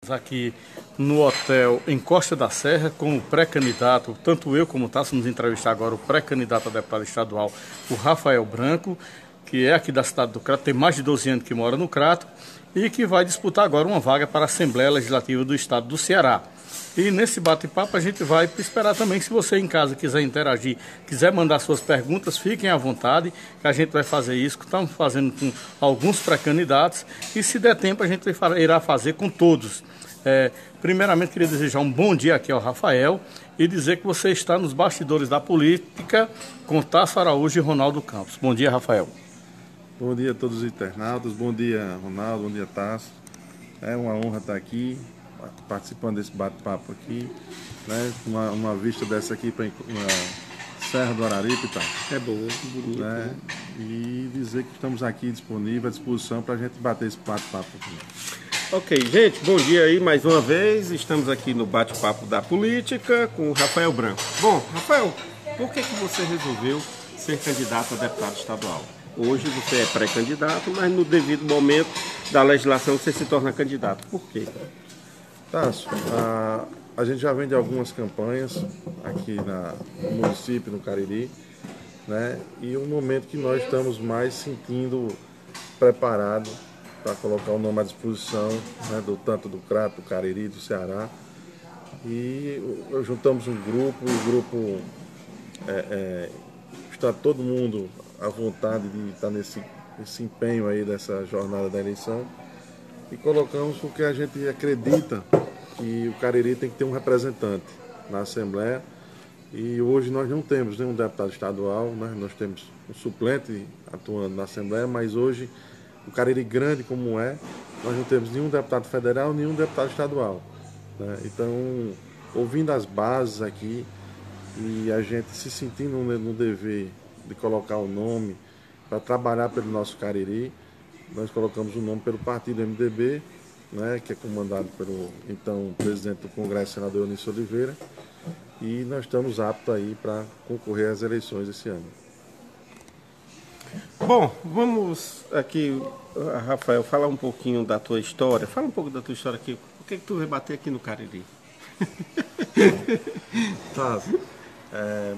Aqui no hotel Encosta da Serra com o pré-candidato, tanto eu como o Tasso, nos entrevistar agora o pré-candidato a deputado estadual, o Rafael Branco, que é aqui da cidade do Crato, tem mais de 12 anos que mora no Crato e que vai disputar agora uma vaga para a Assembleia Legislativa do Estado do Ceará. E nesse bate-papo a gente vai esperar também, se você em casa quiser interagir, quiser mandar suas perguntas, fiquem à vontade, que a gente vai fazer isso, que estamos fazendo com alguns pré-candidatos, e se der tempo a gente irá fazer com todos. Primeiramente, queria desejar um bom dia aqui ao Rafael e dizer que você está nos bastidores da política com Tasso Araújo e Ronaldo Campos. Bom dia, Rafael. Bom dia a todos os internautas, bom dia, Ronaldo, bom dia, Tasso. É uma honra estar aqui, participando desse bate-papo aqui, né? Uma vista dessa aqui para a Serra do Araripe, tá? É bom, bonito, né? E dizer que estamos aqui disponíveis, à disposição para a gente bater esse bate-papo aqui. Ok, gente, bom dia aí mais uma vez. Estamos aqui no bate-papo da política com o Rafael Branco. Bom, Rafael, por que você resolveu ser candidato a deputado estadual? Hoje você é pré-candidato, mas no devido momento da legislação você se torna candidato. Por quê? Tasso, a gente já vem de algumas campanhas aqui no município, no Cariri, né? E o momento que nós estamos mais sentindo preparados para colocar o nome à disposição, né, tanto do Crato, do Cariri, do Ceará. E juntamos um grupo, e o grupo está todo mundo à vontade de estar nesse empenho aí dessa jornada da eleição. E colocamos porque a gente acredita que o Cariri tem que ter um representante na Assembleia. E hoje nós não temos nenhum deputado estadual, né? Nós temos um suplente atuando na Assembleia, mas hoje o Cariri grande como é, nós não temos nenhum deputado federal, nenhum deputado estadual, né? Então, ouvindo as bases aqui e a gente se sentindo no dever de colocar o nome para trabalhar pelo nosso Cariri, nós colocamos o nome pelo partido MDB, né, que é comandado pelo então presidente do Congresso, senador Eunício Oliveira, e nós estamos aptos aí para concorrer às eleições esse ano. Bom, vamos aqui, Rafael, falar um pouquinho da tua história. Fala um pouco da tua história aqui. Por que tu veio bater aqui no Cariri? Tá.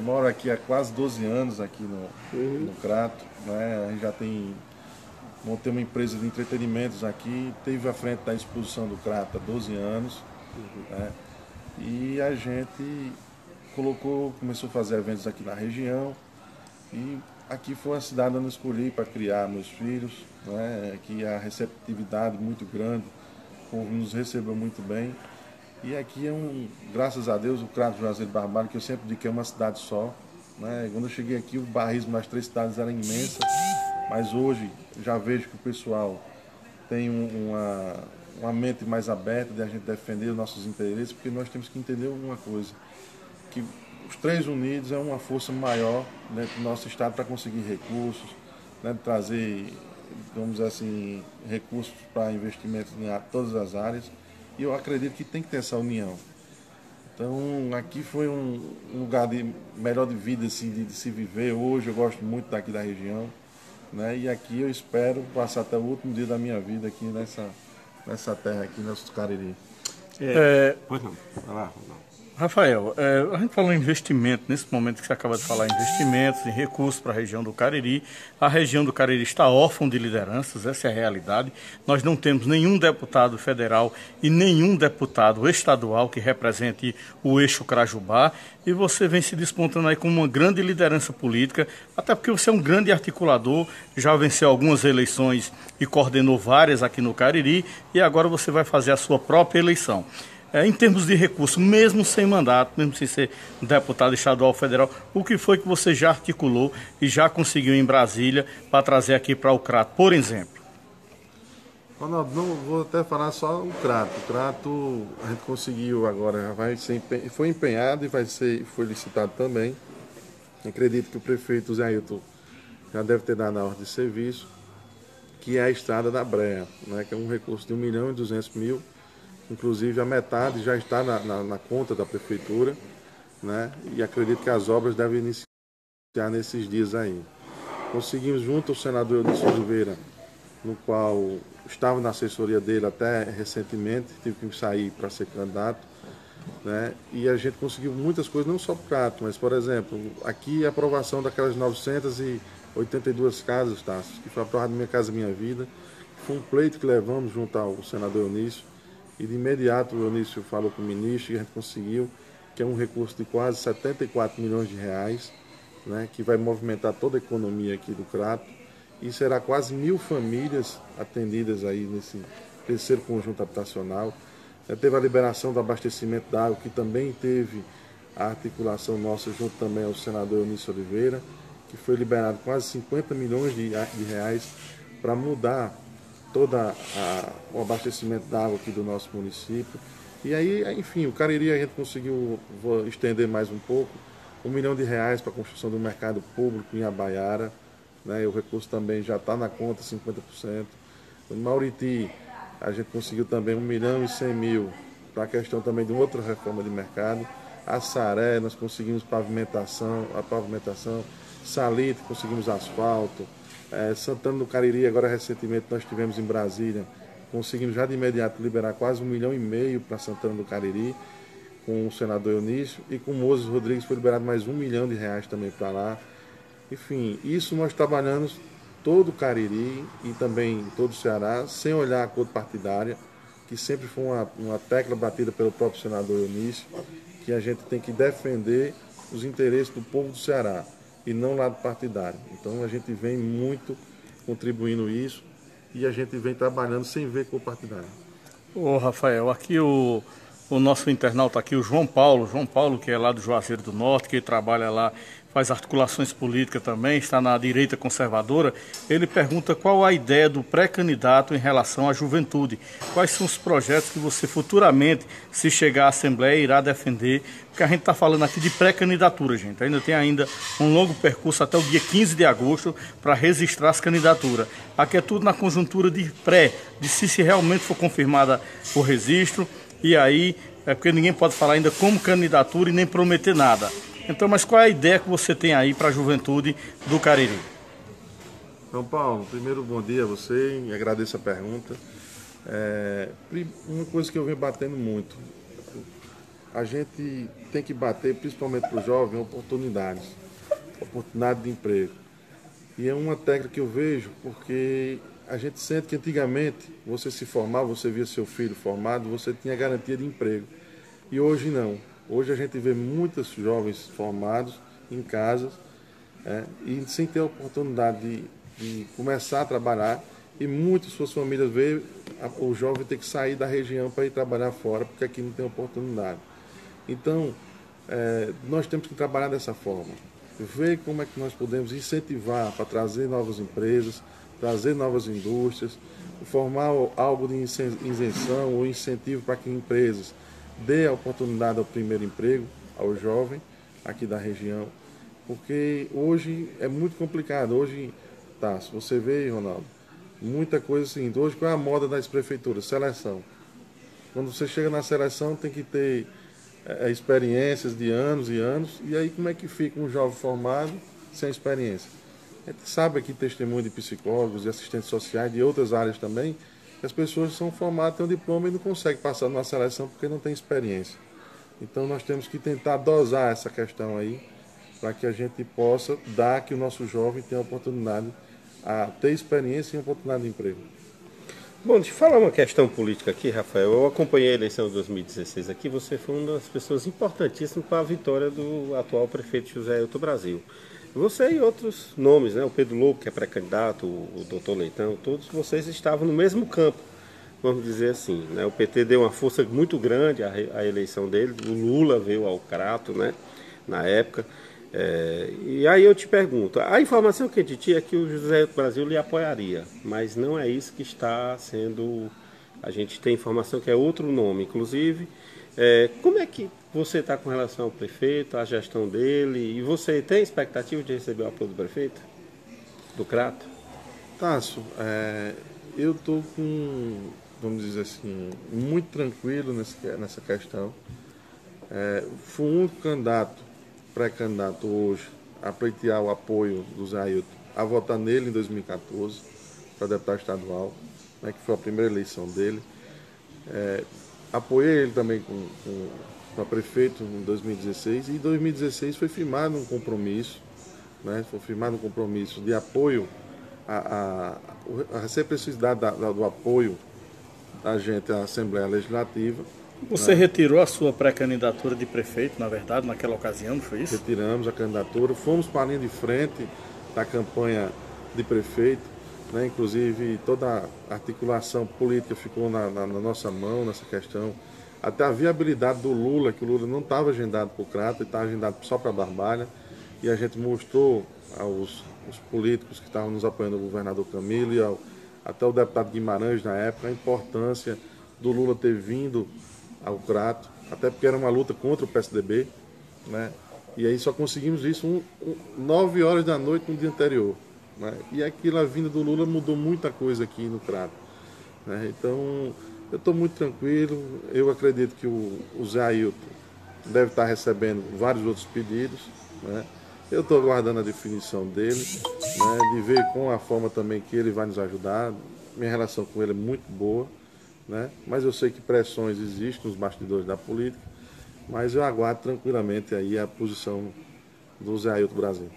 Moro aqui há quase 12 anos aqui no Crato, né? A gente já montei uma empresa de entretenimentos aqui, teve à frente da exposição do Crato há 12 anos, né? E a gente começou a fazer eventos aqui na região, e aqui foi a cidade onde eu escolhi para criar meus filhos, né? Aqui a receptividade muito grande, o povo nos recebeu muito bem. E aqui graças a Deus, o Crato Juazeiro Barbalho, que eu sempre digo que é uma cidade só, né? Quando eu cheguei aqui, o bairrismo nas 3 cidades era imenso, mas hoje já vejo que o pessoal tem uma mente mais aberta de a gente defender os nossos interesses, porque nós temos que entender uma coisa, que os 3 unidos é uma força maior dentro do nosso estado para conseguir recursos, né? Trazer, vamos dizer assim, recursos para investimentos em todas as áreas. E eu acredito que tem que ter essa união. Então, aqui foi um lugar melhor de vida, assim, de se viver. Hoje eu gosto muito daqui da região, né? E aqui eu espero passar até o último dia da minha vida aqui nessa terra, aqui nesse Cariri. Pois não, vai lá, Ronaldo. Rafael, a gente falou em investimento, nesse momento que você acaba de falar em investimentos, em recursos para a região do Cariri. A região do Cariri está órfã de lideranças, essa é a realidade. Nós não temos nenhum deputado federal e nenhum deputado estadual que represente o eixo Crajubá. E você vem se despontando aí como uma grande liderança política, até porque você é um grande articulador, já venceu algumas eleições e coordenou várias aqui no Cariri, e agora você vai fazer a sua própria eleição. Em termos de recurso, mesmo sem mandato, mesmo sem ser deputado estadual ou federal, o que foi que você já articulou e já conseguiu em Brasília para trazer aqui para o Crato, por exemplo? Ronaldo, não vou até falar só o Crato. O Crato a gente conseguiu agora, foi empenhado e foi licitado também. Acredito que o prefeito Zé Ailton já deve ter dado a ordem de serviço, que é a estrada da Breia, né, que é um recurso de 1.200.000. Inclusive a metade já está na conta da prefeitura, né? E acredito que as obras devem iniciar nesses dias aí. Conseguimos junto ao senador Eunício Oliveira, no qual estava na assessoria dele até recentemente, tive que sair para ser candidato, né? E a gente conseguiu muitas coisas, não só para o Crato, mas, por exemplo, aqui a aprovação daquelas 982 casas, tá? Que foi aprovada Minha Casa Minha Vida. Foi um pleito que levamos junto ao senador Eunício, e de imediato o Eunício falou com o ministro e a gente conseguiu, que é um recurso de quase 74 milhões de reais, né? Que vai movimentar toda a economia aqui do Crato, e será quase 1.000 famílias atendidas aí nesse terceiro conjunto habitacional. Teve a liberação do abastecimento da água, que também teve a articulação nossa junto também ao senador Eunício Oliveira, que foi liberado quase 50 milhões de reais para mudar todo o abastecimento da água aqui do nosso município. E aí, enfim, o Cariri a gente conseguiu, vou estender mais um pouco, R$ 1 milhão para a construção do mercado público em Abaiara, né? O recurso também já está na conta, 50%. No Mauriti, a gente conseguiu também 1.100.000 para a questão também de outra reforma de mercado. Assaré, nós conseguimos a pavimentação. Salite, conseguimos asfalto. Santana do Cariri, agora recentemente nós tivemos em Brasília, conseguimos já de imediato liberar quase 1,5 milhão para Santana do Cariri, com o senador Eunício, e com o Moses Rodrigues foi liberado mais R$ 1 milhão também para lá. Enfim, isso nós trabalhamos todo o Cariri e também todo o Ceará, sem olhar a cor partidária, que sempre foi uma tecla batida pelo próprio senador Eunício, que a gente tem que defender os interesses do povo do Ceará e não lado partidário. Então a gente vem muito contribuindo isso e a gente vem trabalhando sem ver cor partidária. Ô Rafael, aqui o nosso internauta aqui, o João Paulo que é lá do Juazeiro do Norte, que trabalha lá, faz articulações políticas também, está na direita conservadora. Ele pergunta qual a ideia do pré-candidato em relação à juventude. Quais são os projetos que você futuramente, se chegar à Assembleia, irá defender? Porque a gente está falando aqui de pré-candidatura, gente. Ainda tem um longo percurso até o dia 15 de agosto para registrar as candidaturas. Aqui é tudo na conjuntura de pré, de se realmente for confirmada o registro. E aí, é porque ninguém pode falar ainda como candidatura e nem prometer nada. Então, mas qual é a ideia que você tem aí para a juventude do Cariri? Então, Paulo, primeiro bom dia a você e agradeço a pergunta. Uma coisa que eu venho batendo muito, a gente tem que bater, principalmente para o jovem, oportunidade de emprego. E é uma tecla que eu vejo porque a gente sente que antigamente você se formava, você via seu filho formado, você tinha garantia de emprego. E hoje não. Hoje a gente vê muitos jovens formados em casas e sem ter a oportunidade de começar a trabalhar, e muitas suas famílias veem o jovem ter que sair da região para ir trabalhar fora, porque aqui não tem oportunidade. Então, nós temos que trabalhar dessa forma, ver como é que nós podemos incentivar para trazer novas empresas, trazer novas indústrias, formar algo de isenção ou incentivo para que empresas dê a oportunidade ao primeiro emprego ao jovem aqui da região, porque hoje é muito complicado. Hoje, se você vê, Ronaldo, muita coisa assim. Hoje, qual é a moda das prefeituras? Seleção. Quando você chega na seleção, tem que ter experiências de anos e anos, e aí como é que fica um jovem formado sem experiência? A gente sabe aqui testemunho de psicólogos e assistentes sociais de outras áreas também, que as pessoas são formadas, têm um diploma e não conseguem passar numa seleção porque não tem experiência. Então nós temos que tentar dosar essa questão aí, para que a gente possa dar que o nosso jovem tenha a oportunidade a ter experiência e oportunidade de emprego. Bom, deixa eu falar uma questão política aqui, Rafael. Eu acompanhei a eleição de 2016 aqui, você foi uma das pessoas importantíssimas para a vitória do atual prefeito José Ailton Brasil. Você e outros nomes, né? O Pedro Lobo, que é pré-candidato, o doutor Leitão, todos vocês estavam no mesmo campo, vamos dizer assim, né? O PT deu uma força muito grande à eleição dele, o Lula veio ao Crato, né? Na época. E aí eu te pergunto, a informação que a gente tinha é que o José Ailton Brasil lhe apoiaria, mas não é isso que está sendo. A gente tem informação que é outro nome, inclusive. Como é que você está com relação ao prefeito, à gestão dele, e você tem expectativa de receber o apoio do prefeito, do Crato? Tássio, eu estou vamos dizer assim, muito tranquilo nessa questão. Fui o único pré-candidato hoje a pleitear o apoio do Zé Ailton, a votar nele em 2014 para deputado estadual. né, que foi a primeira eleição dele. Apoiei ele também para prefeito em 2016, e em 2016 foi firmado um compromisso, né, de apoio à reciprocidade do apoio da gente à Assembleia Legislativa. Você retirou a sua pré-candidatura de prefeito, na verdade, naquela ocasião, não foi isso? Retiramos a candidatura, fomos para a linha de frente da campanha de prefeito, né? Inclusive toda a articulação política ficou na nossa mão nessa questão. Até a viabilidade do Lula, que o Lula não estava agendado para o Crato, estava agendado só para Barbalha, e a gente mostrou aos políticos que estavam nos apoiando, o governador Camilo e até o deputado Guimarães na época, a importância do Lula ter vindo ao Crato, até porque era uma luta contra o PSDB, né? E aí só conseguimos isso 9 horas da noite no dia anterior, né? E aquilo, a vinda do Lula mudou muita coisa aqui no Crato, né? Então eu estou muito tranquilo, eu acredito que o Zé Ailton deve estar recebendo vários outros pedidos, né? Eu estou aguardando a definição dele, né? De ver com a forma também que ele vai nos ajudar. Minha relação com ele é muito boa, né? Mas eu sei que pressões existem nos bastidores da política, mas eu aguardo tranquilamente aí a posição do Zé Ailton Brasil.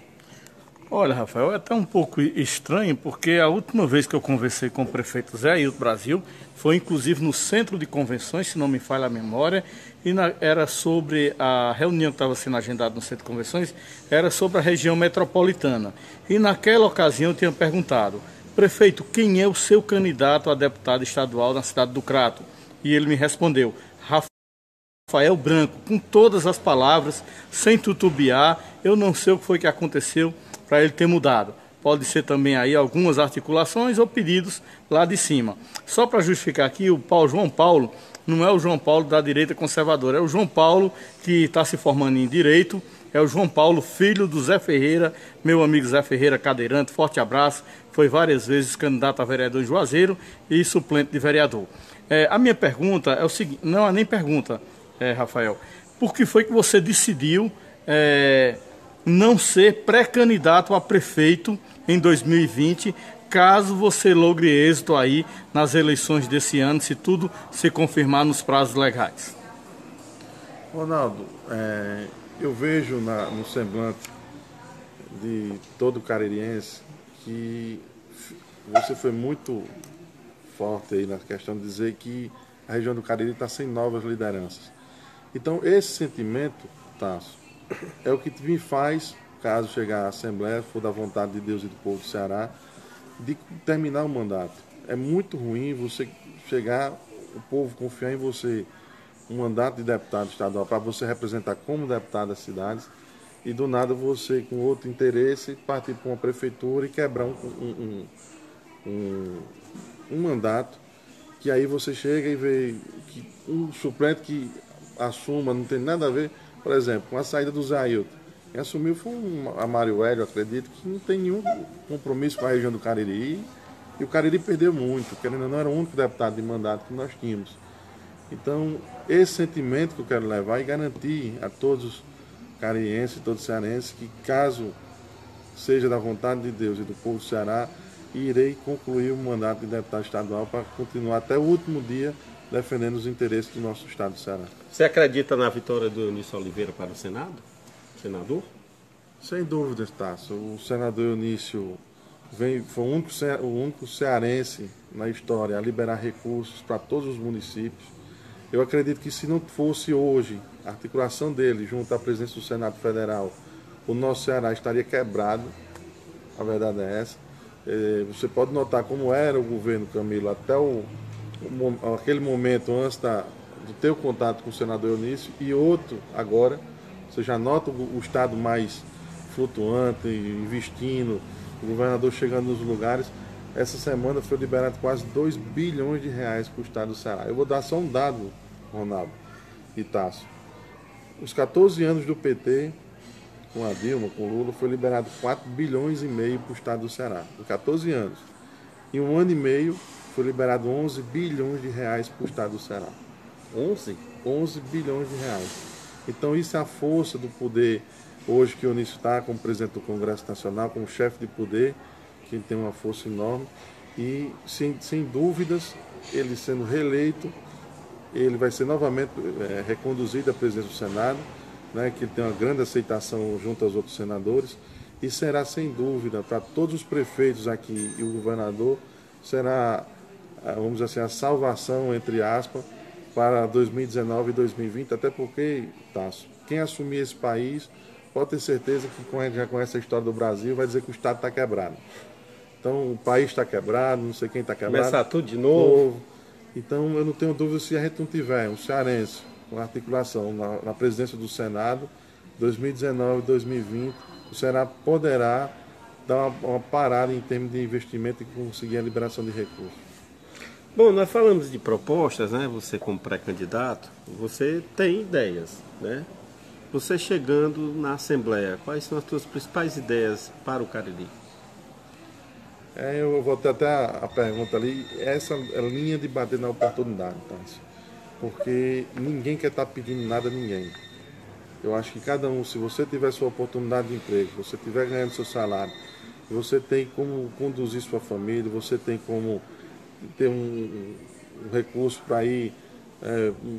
Olha, Rafael, é até um pouco estranho, porque a última vez que eu conversei com o prefeito Zé Ailton Brasil foi inclusive no centro de convenções, se não me falha a memória, e era sobre a reunião que estava sendo agendada no centro de convenções, era sobre a região metropolitana. E naquela ocasião eu tinha perguntado: prefeito, quem é o seu candidato a deputado estadual na cidade do Crato? E ele me respondeu: Rafael Branco, com todas as palavras, sem titubear. Eu não sei o que foi que aconteceu para ele ter mudado. Pode ser também aí algumas articulações ou pedidos lá de cima. Só para justificar aqui, o João Paulo não é o João Paulo da direita conservadora, é o João Paulo que está se formando em Direito, é o João Paulo, filho do Zé Ferreira, meu amigo Zé Ferreira, cadeirante, forte abraço, foi várias vezes candidato a vereador em Juazeiro e suplente de vereador. A minha pergunta é o seguinte, não é nem pergunta, Rafael, por que foi que você decidiu não ser pré-candidato a prefeito em 2020, caso você logre êxito aí nas eleições desse ano, se tudo se confirmar nos prazos legais? Ronaldo, eu vejo no semblante de todo caririense que você foi muito forte aí na questão de dizer que a região do Cariri está sem novas lideranças. Então, esse sentimento, Tasso, é o que me faz, caso chegar à Assembleia, for da vontade de Deus e do povo do Ceará, de terminar o mandato. É muito ruim você chegar, o povo confiar em você, um mandato de deputado estadual para você representar como deputado das cidades, e do nada você, com outro interesse, partir para uma prefeitura e quebrar um mandato, que aí você chega e vê que um suplente que assuma não tem nada a ver, por exemplo, com a saída do Zé Ailton. Quem assumiu foi a Mário Hélio, acredito, que não tem nenhum compromisso com a região do Cariri, e o Cariri perdeu muito, porque ainda não era o único deputado de mandato que nós tínhamos. Então, esse sentimento que eu quero levar e garantir a todos os caririenses e todos os cearenses que, caso seja da vontade de Deus e do povo do Ceará, irei concluir o mandato de deputado estadual para continuar até o último dia defendendo os interesses do nosso estado do Ceará. Você acredita na vitória do Eunício Oliveira para o Senado? Senador? Sem dúvida, Tasso. O senador Eunício foi o único cearense na história a liberar recursos para todos os municípios. Eu acredito que se não fosse hoje a articulação dele junto à presidência do Senado Federal, o nosso Ceará estaria quebrado. A verdade é essa. Você pode notar como era o governo Camilo até aquele momento antes do teu contato com o senador Eunício e outro agora. Você já nota o estado mais flutuante, investindo, o governador chegando nos lugares. Essa semana foi liberado quase 2 bilhões de reais para o estado do Ceará. Eu vou dar só um dado, Ronaldo e Tasso. Os 14 anos do PT, com a Dilma, com o Lula, foi liberado 4 bilhões e meio para o estado do Ceará, em 14 anos. Em um ano e meio, foi liberado 11 bilhões de reais para o estado do Ceará. 11 bilhões de reais. Então isso é a força do poder, hoje que o Eunício está como presidente do Congresso Nacional, como chefe de poder, que tem uma força enorme. e, sem dúvidas, ele sendo reeleito, ele vai ser novamente reconduzido à presidência do Senado, né, que ele tem uma grande aceitação junto aos outros senadores, e será, sem dúvida, para todos os prefeitos aqui e o governador, será, vamos dizer assim, a salvação, entre aspas, para 2019 e 2020, até porque, Tasso, quem assumir esse país pode ter certeza que já conhece a história do Brasil, vai dizer que o Estado está quebrado. Então, o país está quebrado, não sei quem está quebrado. Começar tudo de novo. Então, eu não tenho dúvida, se a gente não tiver um cearense com articulação na presidência do Senado, 2019 e 2020, o Ceará poderá dar uma parada em termos de investimento e conseguir a liberação de recursos. Bom, nós falamos de propostas, né? Você como pré-candidato, você tem ideias, né? Você chegando na Assembleia, quais são as suas principais ideias para o Cariri? Eu vou ter até a pergunta ali, essa linha de bater na oportunidade, Tássio, porque ninguém quer estar pedindo nada a ninguém. Eu acho que cada um, se você tiver sua oportunidade de emprego, você estiver ganhando seu salário, você tem como conduzir sua família, você tem como ter um recurso para ir,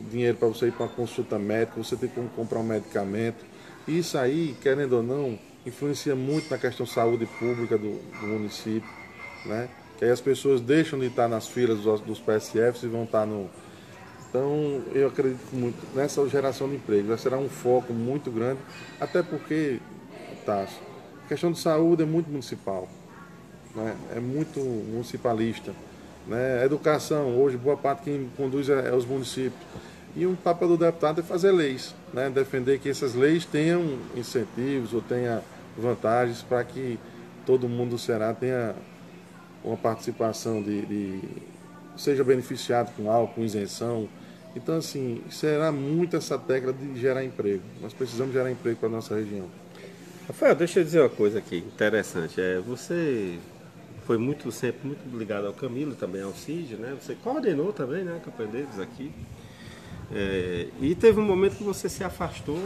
dinheiro para você ir para uma consulta médica, você tem como comprar um medicamento. Isso aí, querendo ou não, influencia muito na questão de saúde pública do município, né? Que aí as pessoas deixam de estar nas filas dos PSFs e vão estar no... Então, eu acredito muito nessa geração de emprego. Será um foco muito grande, até porque, Tasso, a questão de saúde é muito municipal, né? É muito municipalista, né? A educação, hoje, boa parte quem conduz é os municípios. E um papel do deputado é fazer leis, né? Defender que essas leis tenham incentivos ou tenham vantagens para que todo mundo do Ceará tenha uma participação seja beneficiado com algo, com isenção. Então, assim, será muito essa tecla de gerar emprego. Nós precisamos gerar emprego para a nossa região. Rafael, deixa eu dizer uma coisa aqui interessante. Você foi sempre muito ligado ao Camilo, também ao Cid, né? Você coordenou também, né, a campanha deles aqui. E teve um momento que você se afastou,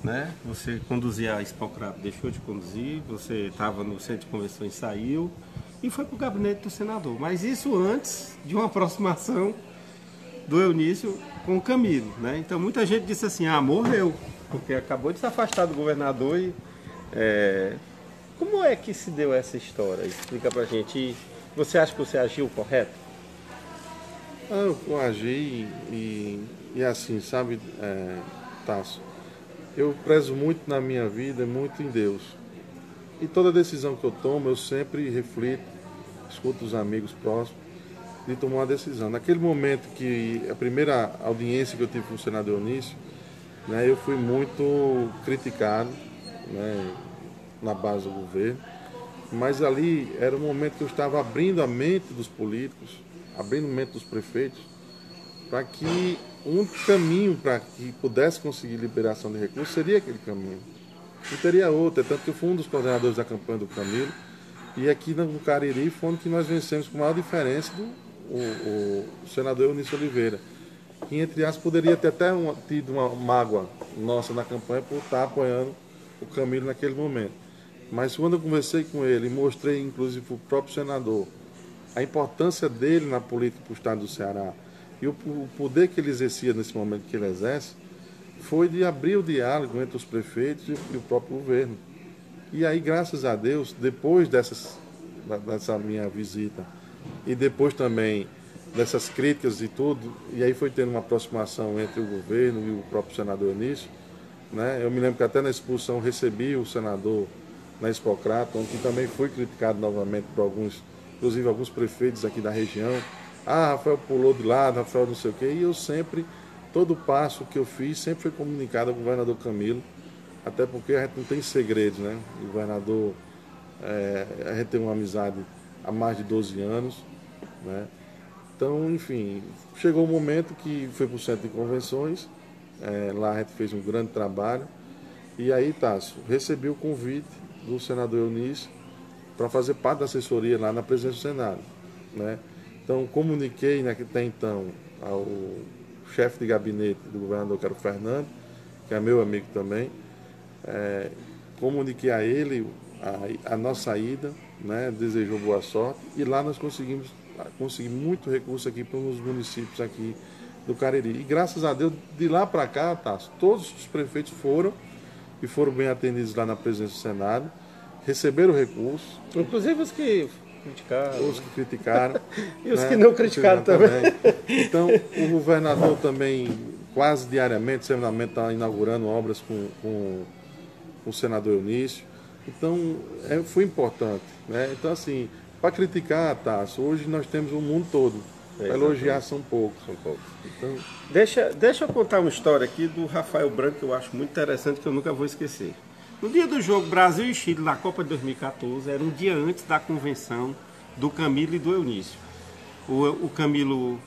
né? Você conduzia a Expocrato, deixou de conduzir, você estava no centro de convenções, saiu e foi para o gabinete do senador. Mas isso antes de uma aproximação do Eunício com o Camilo, né? Então muita gente disse assim, morreu, porque acabou de se afastar do governador. Como é que se deu essa história? Explica pra gente. Você acha que você agiu correto? Eu agi e assim, sabe, Tasso, eu prezo muito na minha vida, muito em Deus. E toda decisão que eu tomo, eu sempre reflito, escuto os amigos próximos de tomar uma decisão. Naquele momento que a primeira audiência que eu tive com o senador Eunício, né, eu fui muito criticado, né, na base do governo, mas ali era um momento que eu estava abrindo a mente dos políticos, abrindo a mente dos prefeitos, para que um caminho para que pudesse conseguir liberação de recursos seria aquele caminho. Não teria outro, tanto que eu fui um dos coordenadores da campanha do Camilo, e aqui no Cariri foi onde que nós vencemos com maior diferença o senador Eunício Oliveira, que, entre aspas, poderia ter até tido uma mágoa nossa na campanha por estar apoiando o Camilo naquele momento. Mas quando eu conversei com ele e mostrei, inclusive, para o próprio senador, a importância dele na política para o estado do Ceará e o poder que ele exercia nesse momento que ele exerce, foi de abrir o diálogo entre os prefeitos e o próprio governo. E aí, graças a Deus, depois dessa minha visita e depois também dessas críticas e tudo, e aí foi tendo uma aproximação entre o governo e o próprio senador Eunício, né? Eu me lembro que até na expulsão recebi o senador na Expocrato, onde também foi criticado novamente por alguns, inclusive alguns prefeitos aqui da região. Rafael pulou de lado, Rafael não sei o quê, e eu sempre, todo passo que eu fiz, sempre foi comunicado ao governador Camilo, até porque a gente não tem segredos, né? O governador, a gente tem uma amizade há mais de 12 anos, né? Então, enfim, chegou o momento que foi para o centro de convenções, lá a gente fez um grande trabalho, e aí, Tasso, recebi o convite do senador Eunício para fazer parte da assessoria lá na presidência do Senado, né? Então, comuniquei até então ao chefe de gabinete do governador, que era o Fernando, que é meu amigo também, comuniquei a ele a nossa ida, né, desejou boa sorte e lá nós conseguimos muito recurso aqui para os municípios aqui do Cariri. E graças a Deus, de lá para cá, Tasso, todos os prefeitos foram bem atendidos lá na presidência do Senado, receberam recursos. Inclusive os que criticaram. Os que criticaram. E os que não criticaram também. Então, o governador também, quase diariamente, semanalmente, está inaugurando obras com o senador Eunício. Então, foi importante. Né? Então, assim, para criticar, Tasso, hoje nós temos o mundo todo. Para elogiar são poucos. Então... Deixa eu contar uma história aqui do Rafael Branco que eu acho muito interessante, que eu nunca vou esquecer. No dia do jogo Brasil e Chile na Copa de 2014, era um dia antes da convenção do Camilo e do Eunício. O Camilo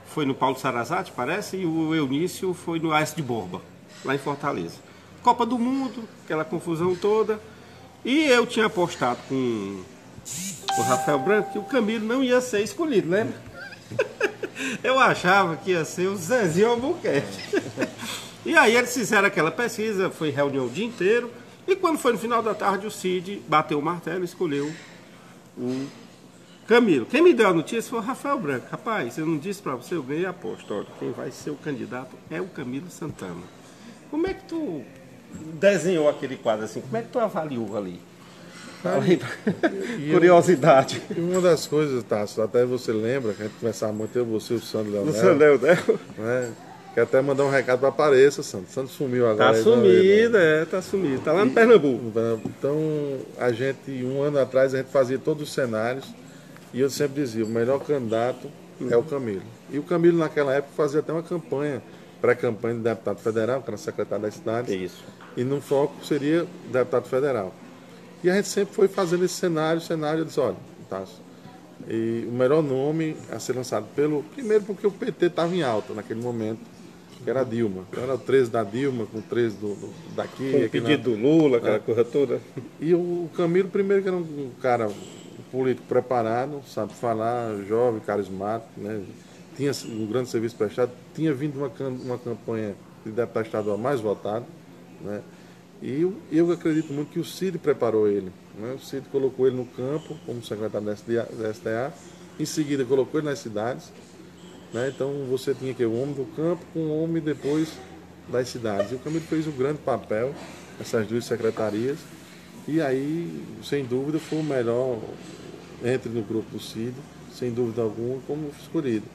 foi no Paulo Sarazate, parece, e o Eunício foi no AS de Borba, lá em Fortaleza. Copa do Mundo, aquela confusão toda. E eu tinha apostado com o Rafael Branco que o Camilo não ia ser escolhido, lembra? Eu achava que ia ser o Zezinho Albuquerque. E aí eles fizeram aquela pesquisa, foi reunião o dia inteiro. E quando foi no final da tarde, o Cid bateu o martelo e escolheu o Camilo. Quem me deu a notícia foi o Rafael Branco. Rapaz, eu não disse pra você, eu ganhei a aposta. Olha, quem vai ser o candidato é o Camilo Santana. Como é que tu desenhou aquele quadro assim? Como é que tu avaliou ali? Curiosidade. E uma das coisas, Tasso, até você lembra, que a gente conversava muito, eu, você e o Sandro Leonel. O Sandro Leonel. Né? Quer até mandar um recado para Apareça, Sandro. Sandro sumiu agora. Tá sumido, tá sumido. Tá lá no Pernambuco. Então, a gente, um ano atrás, a gente fazia todos os cenários e eu sempre dizia, o melhor candidato é o Camilo. E o Camilo, naquela época, fazia até uma campanha, pré-campanha de deputado federal, que era secretário das cidades. Isso. E no foco seria deputado federal. E a gente sempre foi fazendo esse cenário, eu disse, olha, Tasso, e o melhor nome a ser lançado primeiro porque o PT estava em alta naquele momento, que era a Dilma. Era o 13 da Dilma, com o 13 daqui. Com o pedido do Lula, aquela coisa toda. E o Camilo, primeiro, que era um cara político preparado, sabe falar, jovem, carismático, né? Tinha um grande serviço prestado, tinha vindo uma campanha de deputado estadual mais votado, né? E eu acredito muito que o Cid preparou ele. Né? O Cid colocou ele no campo, como secretário da SDA, em seguida colocou ele nas cidades. Né? Então você tinha que o homem do campo com o homem depois das cidades. E o Camilo fez um grande papel nessas duas secretarias. E aí, sem dúvida, foi o melhor entre no grupo do Cid, sem dúvida alguma, como escolhido.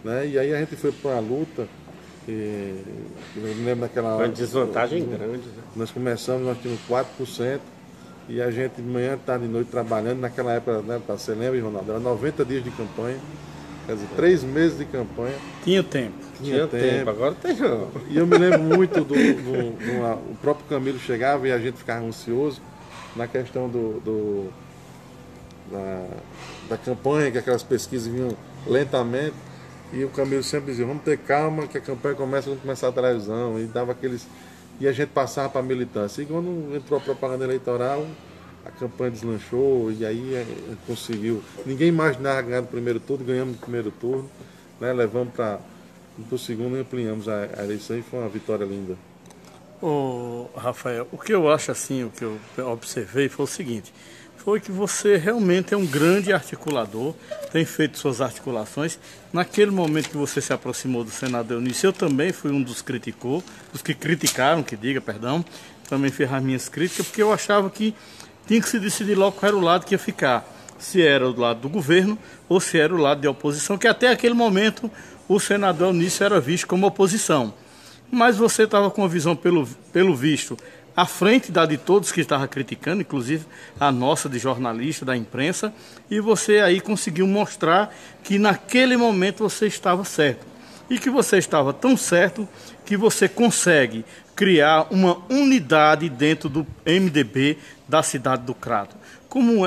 Né? E aí a gente foi para uma luta. Eu me lembro daquela. Uma desvantagem grande. Né? Nós começamos, nós tínhamos 4%, e a gente de manhã, tarde e noite trabalhando. Naquela época, né, você lembra, Ronaldo? Era 90 dias de campanha, quer dizer, 3 meses de campanha. Tinha tempo. Tinha tempo, agora tem não. E eu me lembro muito o próprio Camilo chegava e a gente ficava ansioso na questão da campanha, que aquelas pesquisas vinham lentamente. E o Camilo sempre dizia, vamos ter calma, que a campanha começa quando começar a televisão. E dava aqueles. E a gente passava para a militância. E quando entrou a propaganda eleitoral, a campanha deslanchou, e aí a gente conseguiu. Ninguém imaginava ganhar no primeiro turno, ganhamos no primeiro turno, né? Levamos para o segundo e ampliamos a eleição, e foi uma vitória linda. Ô, Rafael, o que eu acho assim, o que eu observei foi o seguinte: foi que você realmente é um grande articulador, tem feito suas articulações. Naquele momento que você se aproximou do senador Eunício, eu também fui um dos que criticaram, também fiz as minhas críticas, porque eu achava que tinha que se decidir logo qual era o lado que ia ficar, se era o lado do governo ou se era o lado de oposição, que até aquele momento o senador Eunício era visto como oposição. Mas você estava com a visão, pelo visto, à frente da de todos que estavam criticando, inclusive a nossa de jornalista, da imprensa, e você aí conseguiu mostrar que naquele momento você estava certo. E que você estava tão certo que você consegue criar uma unidade dentro do MDB da cidade do Crato.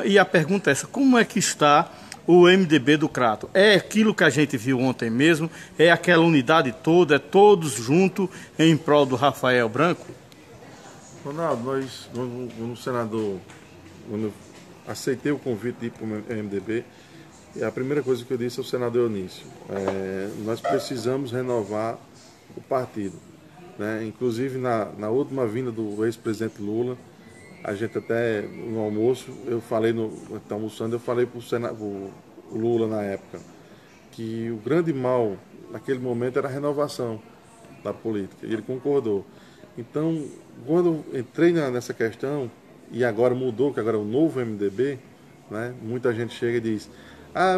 E a pergunta é essa: como é que está o MDB do Crato? É aquilo que a gente viu ontem mesmo? É aquela unidade toda? É todos juntos em prol do Rafael Branco? Ronaldo, no senador, quando eu aceitei o convite de ir para o MDB, a primeira coisa que eu disse ao senador Eunício, nós precisamos renovar o partido. Né? Inclusive, na última vinda do ex-presidente Lula, A gente até no almoço, eu falei, tá almoçando, eu falei para o Lula na época, que o grande mal naquele momento era a renovação da política, e ele concordou. Então, quando eu entrei nessa questão, e agora mudou, que agora é o novo MDB, né? Muita gente chega e diz,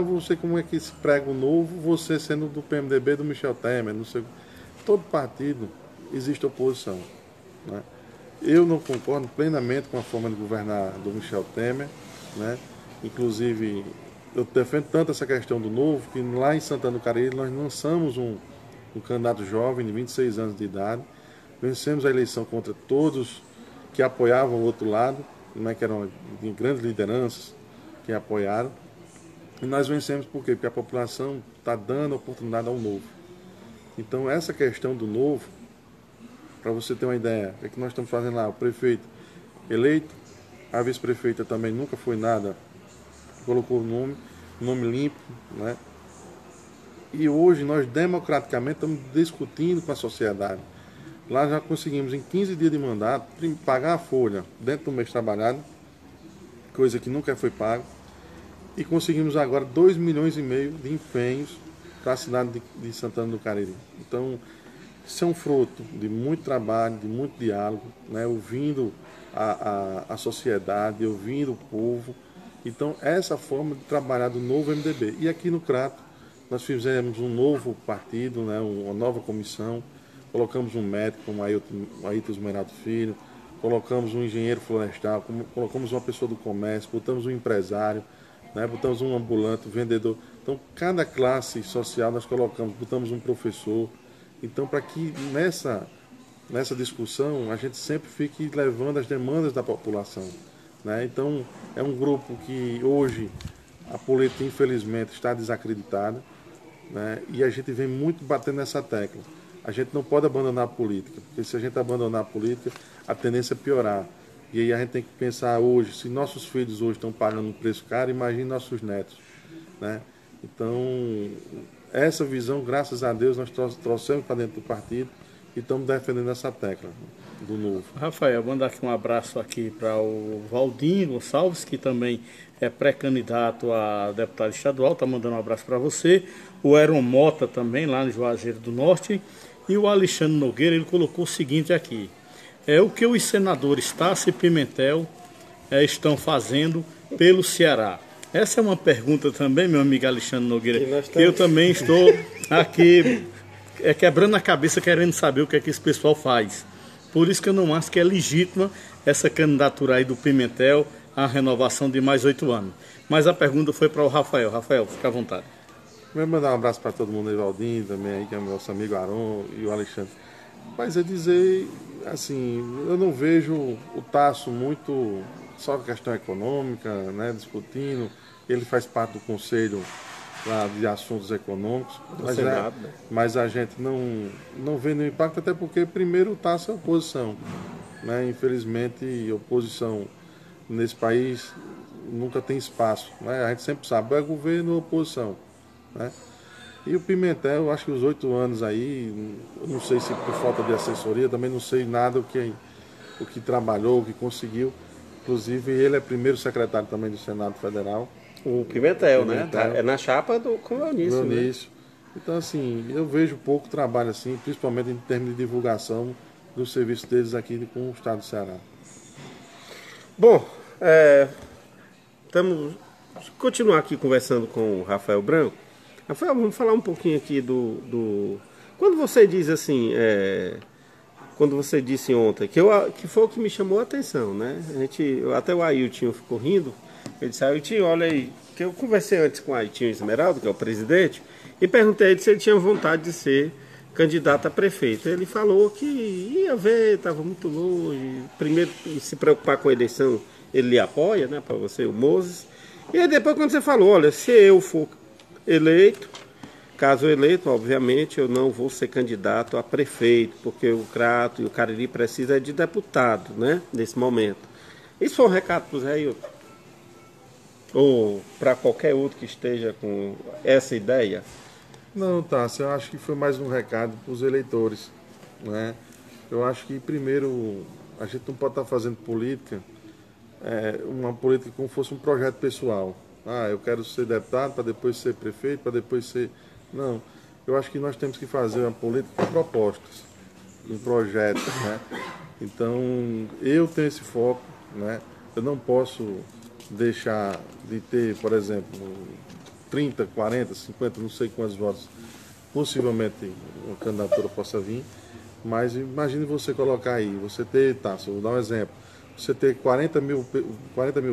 você como é que se prega o novo, você sendo do PMDB do Michel Temer, não sei. Todo partido existe oposição, né? Eu não concordo plenamente com a forma de governar do Michel Temer, né? Inclusive, eu defendo tanto essa questão do novo, que lá em Santana do Cariri nós lançamos um candidato jovem de 26 anos de idade, vencemos a eleição contra todos que apoiavam o outro lado, né, que eram grandes lideranças que apoiaram, e nós vencemos por quê? Porque a população está dando oportunidade ao novo. Então essa questão do novo, para você ter uma ideia, é que nós estamos fazendo lá, o prefeito eleito, a vice-prefeita também nunca foi nada, colocou o nome limpo, né? E hoje nós democraticamente estamos discutindo com a sociedade. Lá já conseguimos em 15 dias de mandato pagar a folha dentro do mês trabalhado, coisa que nunca foi paga, e conseguimos agora 2,5 milhões de empenhos para a cidade de Santana do Cariri. Então, isso é um fruto de muito trabalho, de muito diálogo, né? Ouvindo a sociedade, ouvindo o povo. Então, essa forma de trabalhar do novo MDB. E aqui no Crato, nós fizemos um novo partido, né? Uma nova comissão, colocamos um médico como Ailton Esmeraldo Filho, colocamos um engenheiro florestal, colocamos uma pessoa do comércio, botamos um empresário, né? Botamos um ambulante, um vendedor. Então, cada classe social nós colocamos, botamos um professor. Então, para que nessa discussão a gente sempre fique levando as demandas da população, né? Então, é um grupo que hoje a política, infelizmente, está desacreditada, né? E a gente vem muito batendo nessa tecla. A gente não pode abandonar a política, porque se a gente abandonar a política, a tendência é piorar. E aí a gente tem que pensar hoje, se nossos filhos hoje estão pagando um preço caro, imagine nossos netos, né? Então, essa visão, graças a Deus, nós trouxemos para dentro do partido e estamos defendendo essa tecla do novo. Rafael, mandar aqui um abraço aqui para o Valdinho Gonçalves, que também é pré-candidato a deputado estadual, está mandando um abraço para você. O Aaron Mota também, lá no Juazeiro do Norte. E o Alexandre Nogueira, ele colocou o seguinte aqui. O que os senadores Tasso e Pimentel estão fazendo pelo Ceará? Essa é uma pergunta também, meu amigo Alexandre Nogueira, que eu também estou aqui quebrando a cabeça querendo saber o que é que esse pessoal faz. Por isso que eu não acho que é legítima essa candidatura aí do Pimentel à renovação de mais 8 anos. Mas a pergunta foi para o Rafael. Rafael, fica à vontade. Vou mandar um abraço para todo mundo aí, Valdinho também, aí, que é o nosso amigo Aron e o Alexandre. Mas é dizer, assim, eu não vejo o Tasso muito só questão econômica, né, discutindo. Ele faz parte do Conselho lá, de Assuntos Econômicos, mas a gente não vê nenhum impacto, até porque, primeiro, o Tasso é oposição, né? Infelizmente, oposição nesse país nunca tem espaço, né? A gente sempre sabe, é governo ou oposição, né? E o Pimentel, eu acho que os 8 anos aí, eu não sei se por falta de assessoria, também não sei nada o que trabalhou, o que conseguiu. Inclusive, ele é primeiro secretário também do Senado Federal. O Pimentel, né? É na chapa com o Eunício. Né? Então, assim, eu vejo pouco trabalho, assim, principalmente em termos de divulgação do serviço deles aqui com o Estado do Ceará. Bom, vamos continuar aqui conversando com o Rafael Branco. Rafael, vamos falar um pouquinho aqui Quando você diz assim, quando você disse ontem, que foi o que me chamou a atenção, né? Até o Ailton ficou rindo. Ele disse, Ailton, olha aí, que eu conversei antes com o Ailton Esmeraldo, que é o presidente, e perguntei a ele se ele tinha vontade de ser candidato a prefeito. Ele falou que ia ver, estava muito longe. Primeiro, se preocupar com a eleição, ele lhe apoia, né, para você, o Moses. E aí depois, quando você falou, olha, se eu for eleito, caso eleito, obviamente, eu não vou ser candidato a prefeito, porque o Crato e o Cariri precisam de deputado, né, nesse momento. Isso foi um recado para o Zé Ailton? Ou para qualquer outro que esteja com essa ideia? Não, Tássio, eu acho que foi mais um recado para os eleitores, né? Eu acho que, primeiro, a gente não pode estar fazendo política uma política como fosse um projeto pessoal. Eu quero ser deputado para depois ser prefeito, para depois ser... Não, eu acho que nós temos que fazer uma política com propostas, um projeto, né? Então, eu tenho esse foco, né? Eu não posso deixar de ter, por exemplo, 30, 40, 50, não sei quantos votos, possivelmente uma candidatura possa vir, mas imagine você colocar aí, você ter, vou dar um exemplo, você ter 40 mil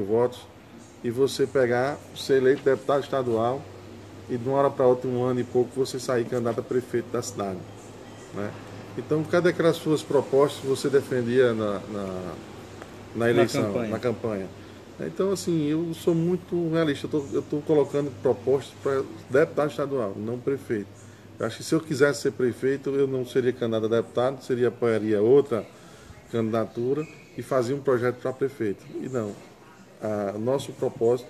votos e você pegar, ser eleito deputado estadual e de uma hora para outra, um ano e pouco, você sair candidato a prefeito da cidade, né? Então, cadê aquelas suas propostas que você defendia na eleição, na campanha? Então, assim, eu sou muito realista, eu estou colocando propostas para deputado estadual, não prefeito. Eu acho que se eu quisesse ser prefeito, eu não seria candidato a deputado, apoiaria outra candidatura e fazia um projeto para prefeito. E não, nosso propósito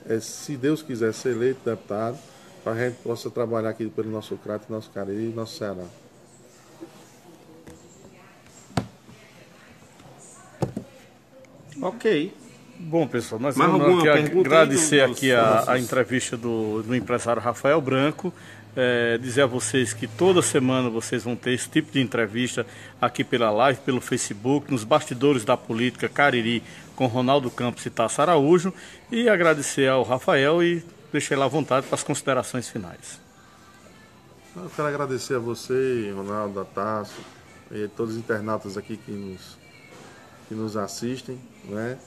é, se Deus quiser, ser eleito deputado, para a gente possa trabalhar aqui pelo nosso Crato, nosso Cariri e nosso Ceará. Ok. Bom, pessoal, nós vamos agradecer aqui a entrevista do empresário Rafael Branco. Dizer a vocês que toda semana vocês vão ter esse tipo de entrevista aqui pela live, pelo Facebook, nos bastidores da política Cariri, com Ronaldo Campos e Tasso Araújo. E agradecer ao Rafael e deixar ele à vontade para as considerações finais. Eu quero agradecer a você, Ronaldo, a Tasso, e a todos os internautas aqui que nos assistem, né?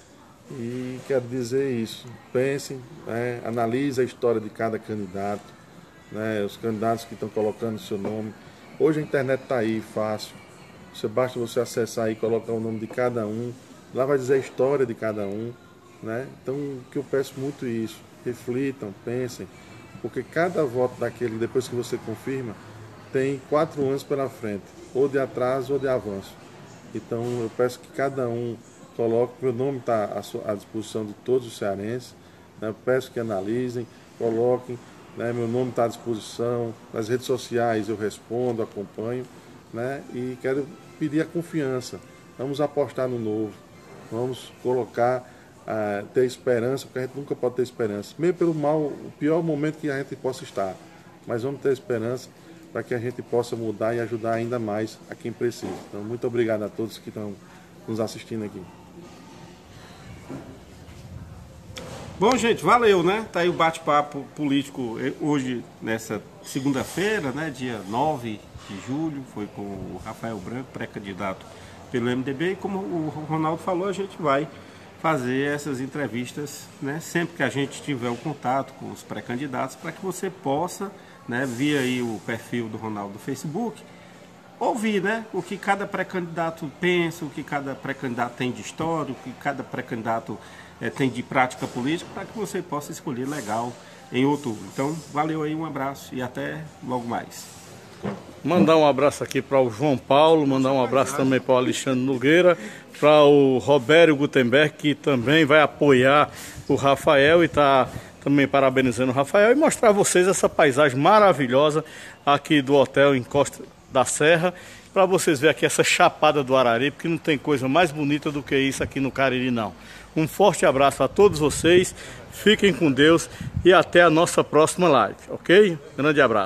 E quero dizer isso, pensem, né? Analise a história de cada candidato, né? Os candidatos que estão colocando o seu nome. Hoje a internet está aí, fácil, basta você acessar e colocar o nome de cada um, lá vai dizer a história de cada um, né? Então, o que eu peço muito é isso, reflitam, pensem, porque cada voto daquele, depois que você confirma, tem 4 anos pela frente, ou de atraso ou de avanço. Então, eu peço que cada um coloque, meu nome está à disposição de todos os cearenses, né? Eu peço que analisem, coloquem, né? Meu nome está à disposição, nas redes sociais eu respondo, acompanho, né? E quero pedir a confiança, vamos apostar no novo, vamos colocar, ter esperança, porque a gente nunca pode ter esperança, mesmo pelo o pior momento que a gente possa estar, mas vamos ter esperança para que a gente possa mudar e ajudar ainda mais a quem precisa. Então, muito obrigado a todos que estão nos assistindo aqui. Bom, gente, valeu, né? Tá aí o bate-papo político hoje, nessa segunda-feira, né? Dia 9 de julho, foi com o Rafael Branco, pré-candidato pelo MDB, e como o Ronaldo falou, a gente vai fazer essas entrevistas, né? Sempre que a gente tiver o contato com os pré-candidatos, para que você possa, né, via aí o perfil do Ronaldo no Facebook, ouvir, né, o que cada pré-candidato pensa, o que cada pré-candidato tem de história, o que cada pré-candidato tem de prática política, para que você possa escolher legal em outubro. Então, valeu aí, um abraço e até logo mais. Mandar um abraço aqui para o João Paulo, mandar um abraço também para o Alexandre Nogueira, para o Robério Gutenberg, que também vai apoiar o Rafael e está também parabenizando o Rafael, e mostrar a vocês essa paisagem maravilhosa aqui do hotel Encosta da Serra, para vocês verem aqui essa chapada do Arari, porque não tem coisa mais bonita do que isso aqui no Cariri, não. Um forte abraço a todos vocês, fiquem com Deus e até a nossa próxima live, ok? Grande abraço.